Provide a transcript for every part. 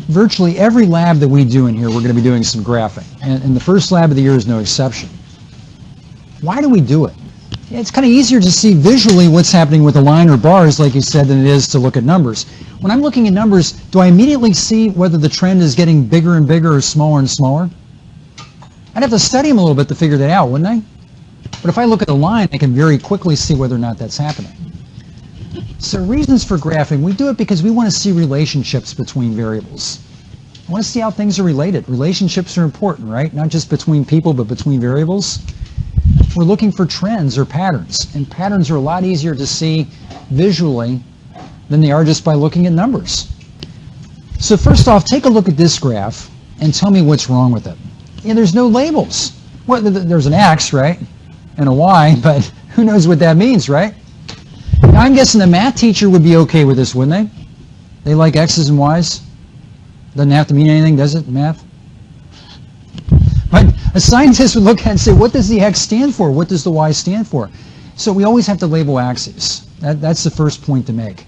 virtually every lab that we do in here, we're going to be doing some graphing. And the first lab of the year is no exception. Why do we do it? It's kind of easier to see visually what's happening with a line or bars, like you said, than it is to look at numbers. When I'm looking at numbers, do I immediately see whether the trend is getting bigger and bigger or smaller and smaller? I'd have to study them a little bit to figure that out, wouldn't I? But if I look at a line, I can very quickly see whether or not that's happening. So reasons for graphing, we do it because we want to see relationships between variables. I want to see how things are related. Relationships are important, right? Not just between people, but between variables. We're looking for trends or patterns, and patterns are a lot easier to see visually than they are just by looking at numbers. So first off, take a look at this graph and tell me what's wrong with it. Yeah, there's no labels. Well, there's an X, right, and a Y, but who knows what that means, right? Now, I'm guessing the math teacher would be okay with this, wouldn't they? They like X's and Y's? Doesn't have to mean anything, does it, math? But a scientist would look at it and say, what does the X stand for? What does the Y stand for? So we always have to label axes. That's the first point to make.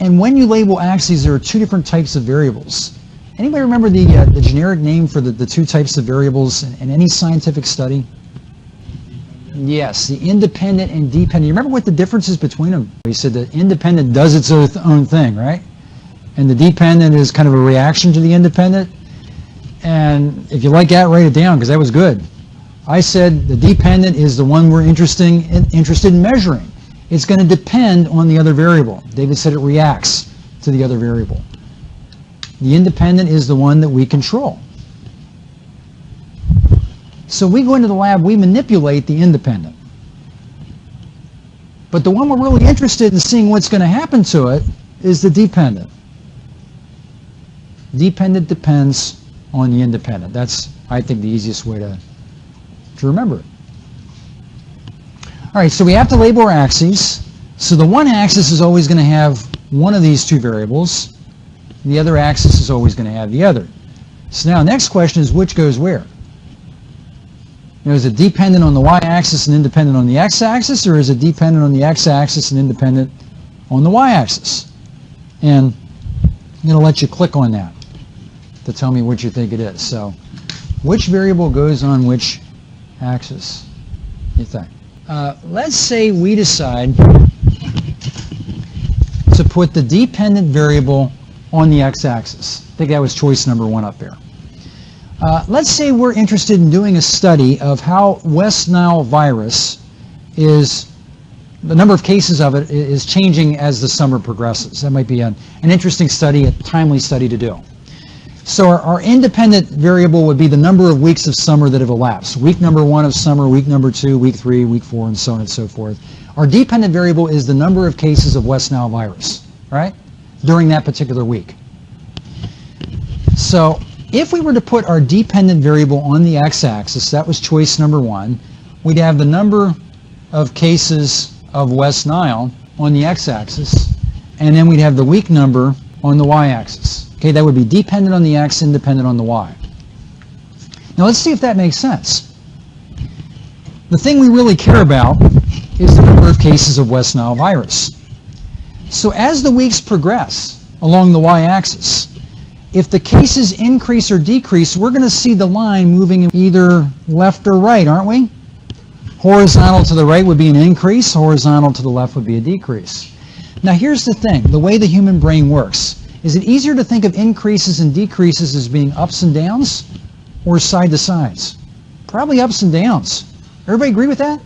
And when you label axes, there are two different types of variables. Anybody remember the generic name for the two types of variables in any scientific study? Yes, the independent and dependent. You remember what the difference is between them? We said the independent does its own thing, right? And the dependent is kind of a reaction to the independent. And if you like that, write it down, because that was good. I said the dependent is the one we're interested in measuring. It's going to depend on the other variable. David said it reacts to the other variable. The independent is the one that we control. So we go into the lab, we manipulate the independent. But the one we're really interested in seeing what's going to happen to it is the dependent. Dependent depends on the independent. That's, I think, the easiest way to remember it. All right, so we have to label our axes. So the one axis is always going to have one of these two variables. The other axis is always going to have the other. So now, next question is which goes where? You know, is it dependent on the y-axis and independent on the x-axis, or is it dependent on the x-axis and independent on the y-axis? And I'm going to let you click on that to tell me what you think it is. So, which variable goes on which axis, you think? Let's say we decide to put the dependent variable on the x-axis. I think that was choice number 1 up there. Let's say we're interested in doing a study of how West Nile virus is, the number of cases of it is changing as the summer progresses. That might be an interesting study, a timely study to do. So our independent variable would be the number of weeks of summer that have elapsed. Week number 1 of summer, week number 2, week 3, week 4, and so on and so forth. Our dependent variable is the number of cases of West Nile virus, right, during that particular week. So if we were to put our dependent variable on the x-axis, that was choice number 1, we'd have the number of cases of West Nile on the x-axis, and then we'd have the week number on the y-axis. Okay, that would be dependent on the x, independent on the y. Now let's see if that makes sense. The thing we really care about is the number of cases of West Nile virus. So as the weeks progress along the y-axis, if the cases increase or decrease, we're going to see the line moving either left or right, aren't we? Horizontal to the right would be an increase, horizontal to the left would be a decrease. Now here's the thing, the way the human brain works. Is it easier to think of increases and decreases as being ups and downs or side to sides? Probably ups and downs. Everybody agree with that?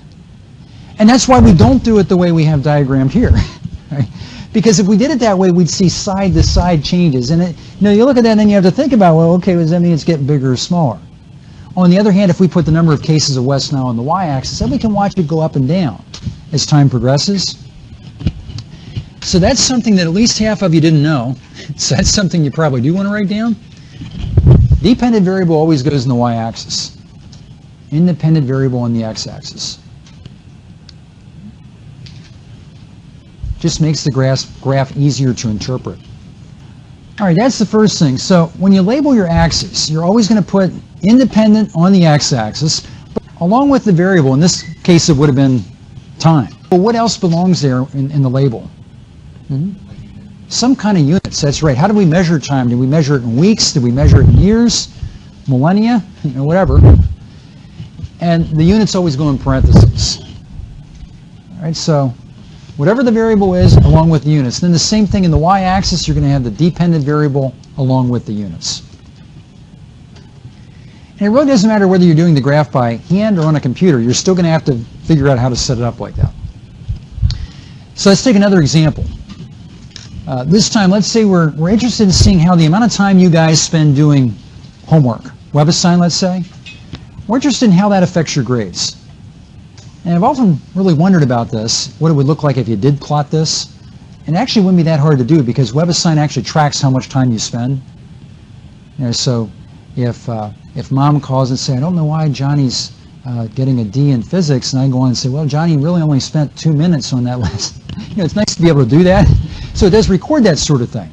And that's why we don't do it the way we have diagrammed here. Right? Because if we did it that way, we'd see side to side changes. And you look at that and then you have to think about, well, okay, does that mean it's getting bigger or smaller? On the other hand, if we put the number of cases of West Nile on the y-axis, then we can watch it go up and down as time progresses. So that's something that at least half of you didn't know. So that's something you probably do want to write down. Dependent variable always goes in the y-axis. Independent variable on the x-axis. Just makes the graph easier to interpret. All right, that's the first thing. So when you label your axis, you're always going to put independent on the x-axis, along with the variable. In this case, it would have been time. But what else belongs there in the label? some kind of units. That's right. How do we measure time? Do we measure it in weeks? Do we measure it in years? Millennia? Whatever. And the units always go in parentheses. All right, so whatever the variable is along with the units. Then the same thing in the y-axis, you're going to have the dependent variable along with the units. And it really doesn't matter whether you're doing the graph by hand or on a computer. You're still going to have to figure out how to set it up like that. So let's take another example. This time, let's say we're interested in seeing how the amount of time you guys spend doing homework, web assign, let's say. We're interested in how that affects your grades. And I've often really wondered about this, what it would look like if you did plot this. And it actually wouldn't be that hard to do because WebAssign actually tracks how much time you spend. So if mom calls and say, I don't know why Johnny's getting a D in physics, and I go on and say, well, Johnny really only spent 2 minutes on that list. It's nice to be able to do that. So it does record that sort of thing.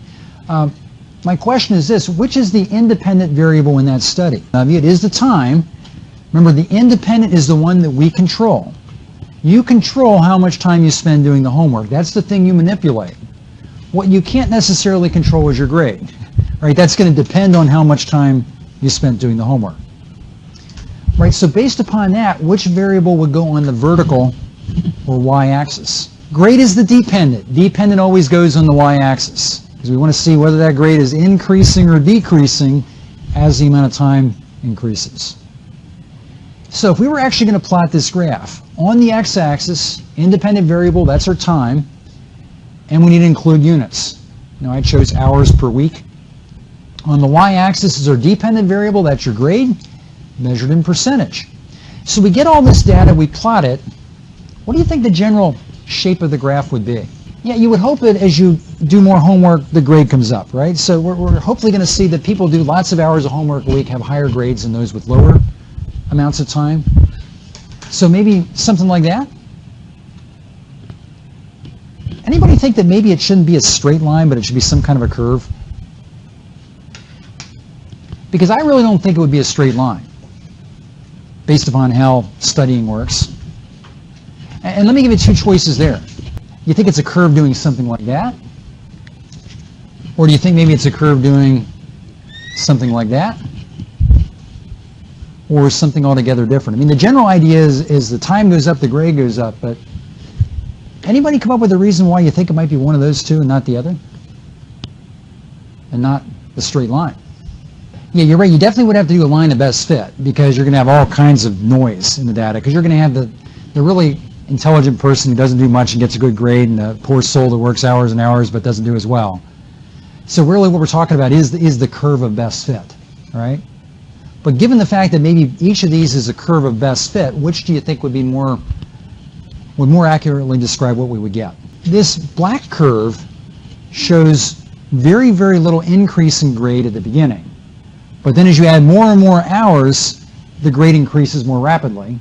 My question is this, which is the independent variable in that study? It is the time. Remember, the independent is the one that we control. You control how much time you spend doing the homework. That's the thing you manipulate. What you can't necessarily control is your grade. Right? That's going to depend on how much time you spent doing the homework. Right? So based upon that, which variable would go on the vertical or y-axis? Grade is the dependent. Dependent always goes on the y-axis because we want to see whether that grade is increasing or decreasing as the amount of time increases. So if we were actually going to plot this graph, on the x-axis, independent variable, that's our time, and we need to include units. I chose hours per week. On the y-axis is our dependent variable, that's your grade, measured in percentage. So we get all this data, we plot it. What do you think the general shape of the graph would be? Yeah, you would hope that as you do more homework, the grade comes up, right? So we're hopefully going to see that people do lots of hours of homework a week have higher grades than those with lower amounts of time. So maybe something like that? Anybody think that maybe it shouldn't be a straight line, but it should be some kind of a curve? Because I really don't think it would be a straight line based upon how studying works. And let me give you two choices there. You think it's a curve doing something like that? Or do you think maybe it's a curve doing something like that? Or something altogether different? I mean, the general idea is the time goes up, the grade goes up, but anybody come up with a reason why you think it might be one of those two and not the other? And not the straight line? Yeah, you're right. You definitely would have to do a line of best fit because you're going to have all kinds of noise in the data because you're going to have the really intelligent person who doesn't do much and gets a good grade and the poor soul that works hours and hours but doesn't do as well. So really what we're talking about is the curve of best fit, right? But given the fact that maybe each of these is a curve of best fit, which do you think would more accurately describe what we would get? This black curve shows very, very little increase in grade at the beginning. But then as you add more and more hours, the grade increases more rapidly.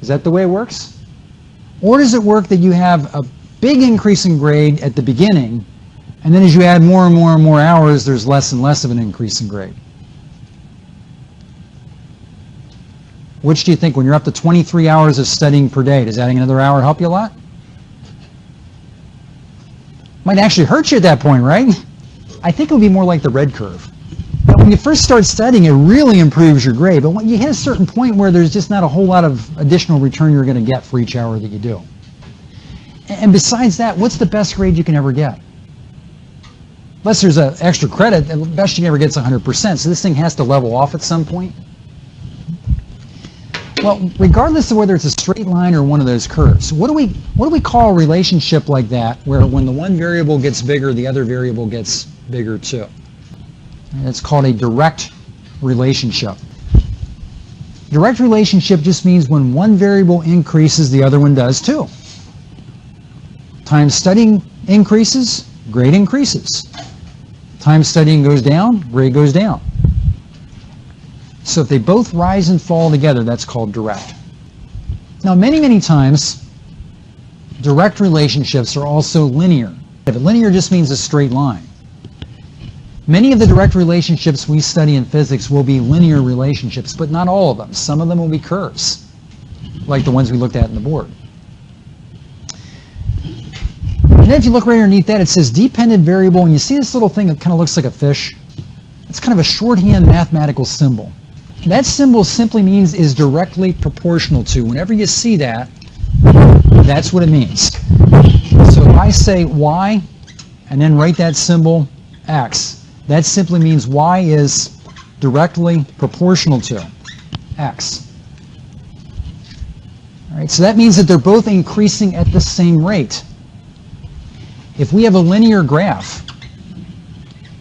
Is that the way it works? Or does it work that you have a big increase in grade at the beginning, and then as you add more and more and more hours, there's less and less of an increase in grade? Which do you think, when you're up to 23 hours of studying per day, does adding another hour help you a lot? Might actually hurt you at that point, right? I think it would be more like the red curve. Now, when you first start studying, it really improves your grade, but when you hit a certain point where there's just not a whole lot of additional return you're going to get for each hour that you do. And besides that, what's the best grade you can ever get? Unless there's an extra credit, the best you can ever get is 100%, so this thing has to level off at some point. Well, regardless of whether it's a straight line or one of those curves, what do we call a relationship like that, where when the one variable gets bigger, the other variable gets bigger too? It's called a direct relationship. Direct relationship just means when one variable increases, the other one does too. Time studying increases, grade increases. Time studying goes down, grade goes down. So if they both rise and fall together, that's called direct. Now, many, many times, direct relationships are also linear. Linear just means a straight line. Many of the direct relationships we study in physics will be linear relationships, but not all of them. Some of them will be curves, like the ones we looked at in the board. And then if you look right underneath that, it says dependent variable, and you see this little thing that kind of looks like a fish? It's kind of a shorthand mathematical symbol. That symbol simply means is directly proportional to. Whenever you see that, that's what it means. So if I say y and then write that symbol x, that simply means y is directly proportional to x. All right, so that means that they're both increasing at the same rate. If we have a linear graph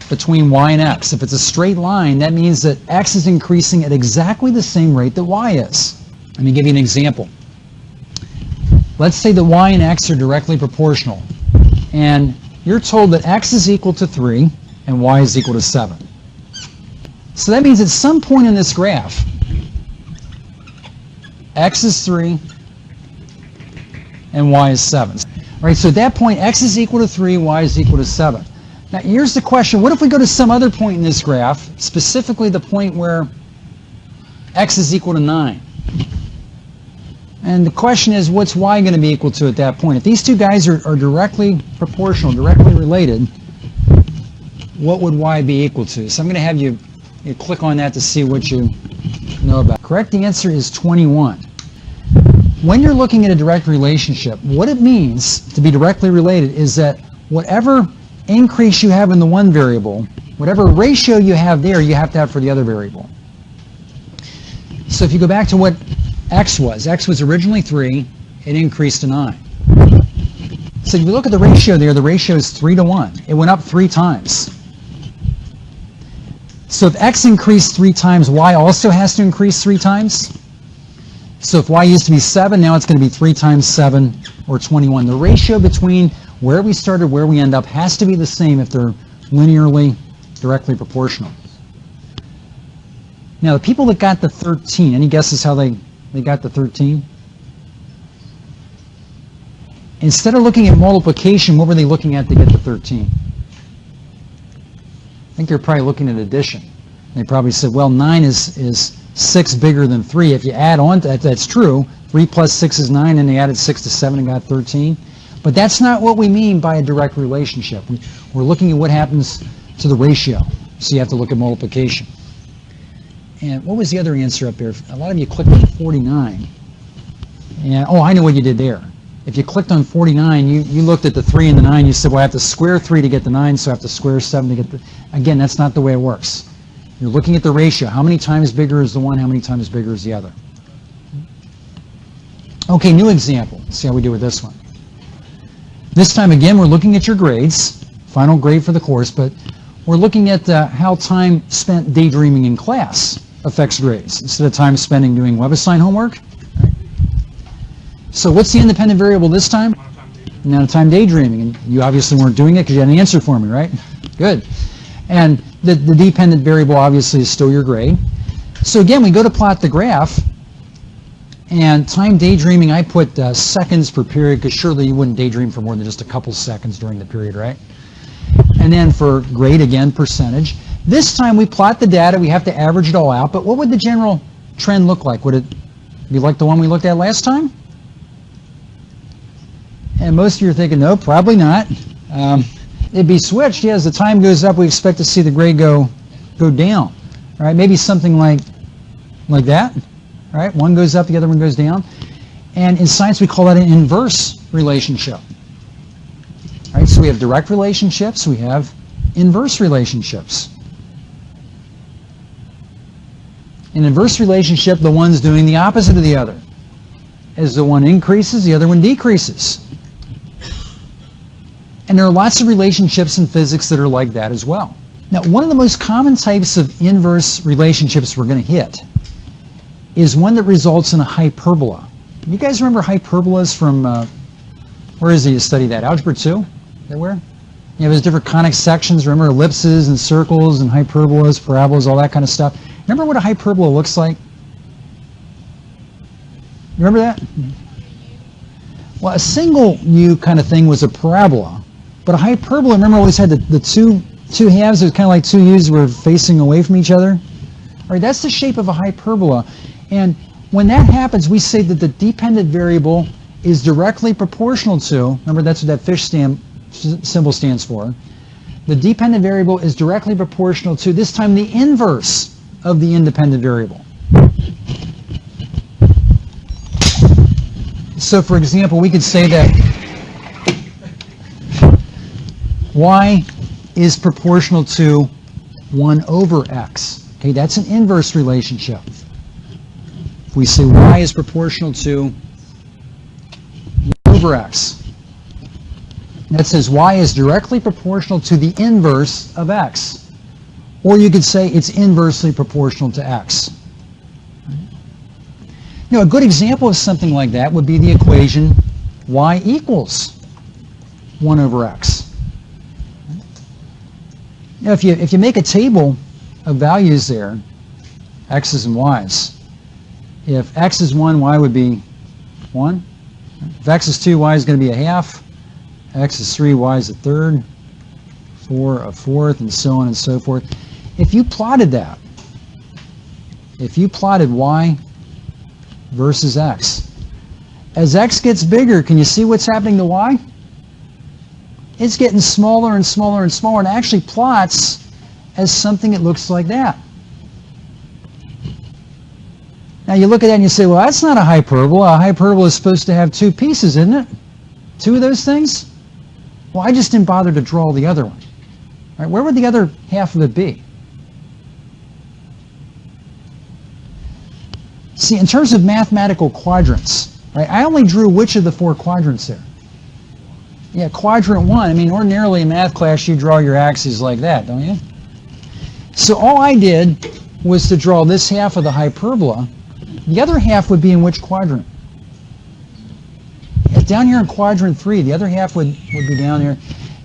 between y and x, if it's a straight line, that means that x is increasing at exactly the same rate that y is. Let me give you an example. Let's say that y and x are directly proportional, and you're told that x is equal to 3 and y is equal to 7. So that means at some point in this graph, x is 3 and y is 7. All right, so at that point, x is equal to 3, y is equal to 7. Now, here's the question. What if we go to some other point in this graph, specifically the point where x is equal to 9? And the question is, what's y going to be equal to at that point? If these two guys are directly proportional, directly related, what would y be equal to? So I'm going to have you click on that to see what you know about. Correct answer is 21. When you're looking at a direct relationship, what it means to be directly related is that whatever increase you have in the one variable, whatever ratio you have there, you have to have for the other variable. So if you go back to what x was originally 3, it increased to 9. So if you look at the ratio there, the ratio is 3 to 1. It went up 3 times. So if x increased 3 times, y also has to increase 3 times. So if y used to be 7, now it's going to be 3 times 7, or 21. The ratio between where we started, where we end up, has to be the same if they're linearly, directly proportional. Now, the people that got the 13, any guesses how they got the 13? Instead of looking at multiplication, what were they looking at to get the 13? I think they're probably looking at addition. They probably said, well, 9 is 6 bigger than 3. If you add on to that, that's true. 3 plus 6 is 9, and they added 6 to 7 and got 13. But that's not what we mean by a direct relationship. We're looking at what happens to the ratio. So you have to look at multiplication. And what was the other answer up there? A lot of you clicked on 49. And, oh, I know what you did there. If you clicked on 49, you looked at the 3 and the 9. You said, well, I have to square 3 to get the 9, so I have to square 7 to get the... Again, that's not the way it works. You're looking at the ratio. How many times bigger is the one? How many times bigger is the other? Okay, new example. Let's see how we do with this one. This time, again, we're looking at your grades, final grade for the course, but we're looking at how time spent daydreaming in class affects grades instead of time spending doing web-assigned homework. Right? So what's the independent variable this time? Amount of time daydreaming. And you obviously weren't doing it because you had an answer for me, right? Good. And the dependent variable obviously is still your grade. So again, we go to plot the graph. And time daydreaming, I put seconds per period, because surely you wouldn't daydream for more than just a couple seconds during the period, right? And then for grade, again, percentage. This time we plot the data. We have to average it all out. But what would the general trend look like? Would it be like the one we looked at last time? And most of you are thinking, no, probably not. It'd be switched. Yeah, as the time goes up, we expect to see the grade go down. All right, maybe something like that. All right, one goes up, the other one goes down. And in science, we call that an inverse relationship. All right, so we have direct relationships, we have inverse relationships. In inverse relationship, the one's doing the opposite of the other. As the one increases, the other one decreases. And there are lots of relationships in physics that are like that as well. Now, one of the most common types of inverse relationships we're going to hit is one that results in a hyperbola. You guys remember hyperbolas from, where is it you study that? Algebra 2? Is that where? You have those different conic sections. Remember ellipses and circles and hyperbolas, parabolas, all that kind of stuff. Remember what a hyperbola looks like? You remember that? Well, a single U kind of thing was a parabola. But a hyperbola, remember, always had the two halves. It was kind of like two U's were facing away from each other. All right, that's the shape of a hyperbola. And when that happens, we say that the dependent variable is directly proportional to, remember that's what that fish symbol stands for. The dependent variable is directly proportional to, this time, the inverse of the independent variable. So, for example, we could say that y is proportional to 1 over x. Okay, that's an inverse relationship. If we say y is proportional to 1 over x, that says y is directly proportional to the inverse of x. Or you could say it's inversely proportional to x. You know, a good example of something like that would be the equation y equals 1 over x. You know, if you make a table of values there, x's and y's, if x is 1, y would be 1. If x is 2, y is going to be a half. X is 3, y is a third, 4 a fourth, and so on and so forth. If you plotted that, if you plotted y versus x, as x gets bigger, can you see what's happening to y? It's getting smaller and smaller and smaller, and actually plots as something that looks like that. Now you look at that and you say, well, that's not a hyperbola. A hyperbola is supposed to have 2 pieces, isn't it? 2 of those things? Well, I just didn't bother to draw the other one. All right, where would the other half of it be? See, in terms of mathematical quadrants, right, I only drew which of the 4 quadrants there? Yeah, quadrant 1. I mean, ordinarily in math class you draw your axes like that, don't you? So all I did was to draw this half of the hyperbola. The other half would be in which quadrant? Down here in quadrant 3, the other half would be down here.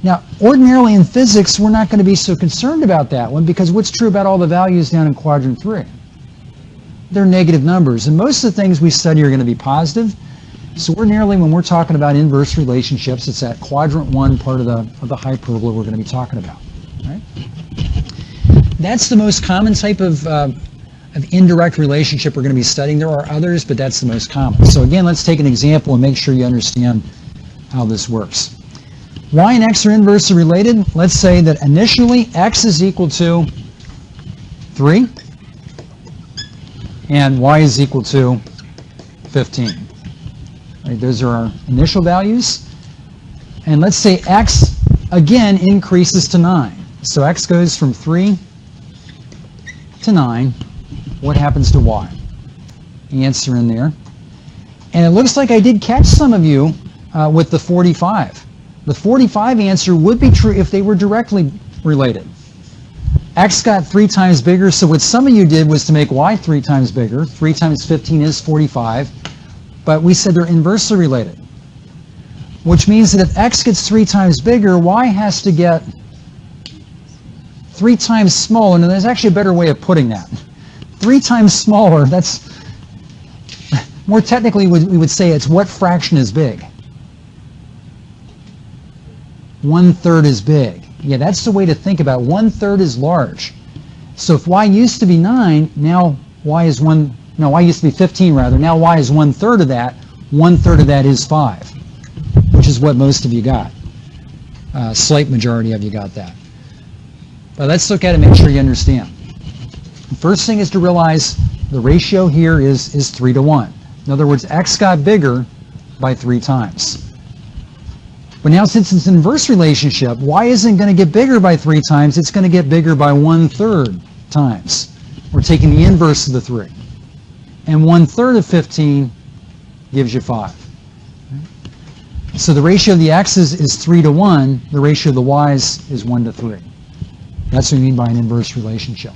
Now, ordinarily in physics, we're not going to be so concerned about that one, because what's true about all the values down in quadrant 3? They're negative numbers, and most of the things we study are going to be positive. So ordinarily, when we're talking about inverse relationships, it's that quadrant 1 part of the hyperbola we're going to be talking about. Right? That's the most common type of indirect relationship we're going to be studying. There are others, but that's the most common. So again, let's take an example and make sure you understand how this works. Y and x are inversely related. Let's say that initially x is equal to 3 and y is equal to 15. Right, those are our initial values. And let's say x again increases to 9. So x goes from 3 to 9. What happens to y? Answer in there. And it looks like I did catch some of you with the 45. The 45 answer would be true if they were directly related. X got 3 times bigger, so what some of you did was to make y 3 times bigger. 3 times 15 is 45. But we said they're inversely related, which means that if x gets 3 times bigger, y has to get 3 times smaller. And there's actually a better way of putting that. 3 times smaller, that's more technically we would say it's what fraction is big. 1/3 is big. Yeah, that's the way to think about it. 1/3 is large. So if y used to be 9, now y is y used to be 15 rather. Now y is 1/3 of that. 1/3 of that is 5, which is what most of you got. Slight majority of you got that. But let's look at it and make sure you understand. The first thing is to realize the ratio here is 3 to 1. In other words, x got bigger by 3 times. But now since it's an inverse relationship, y isn't going to get bigger by 3 times, it's going to get bigger by 1/3 times. We're taking the inverse of the 3. And 1/3 of 15 gives you 5. So the ratio of the x's is 3 to 1, the ratio of the y's is 1 to 3. That's what we mean by an inverse relationship.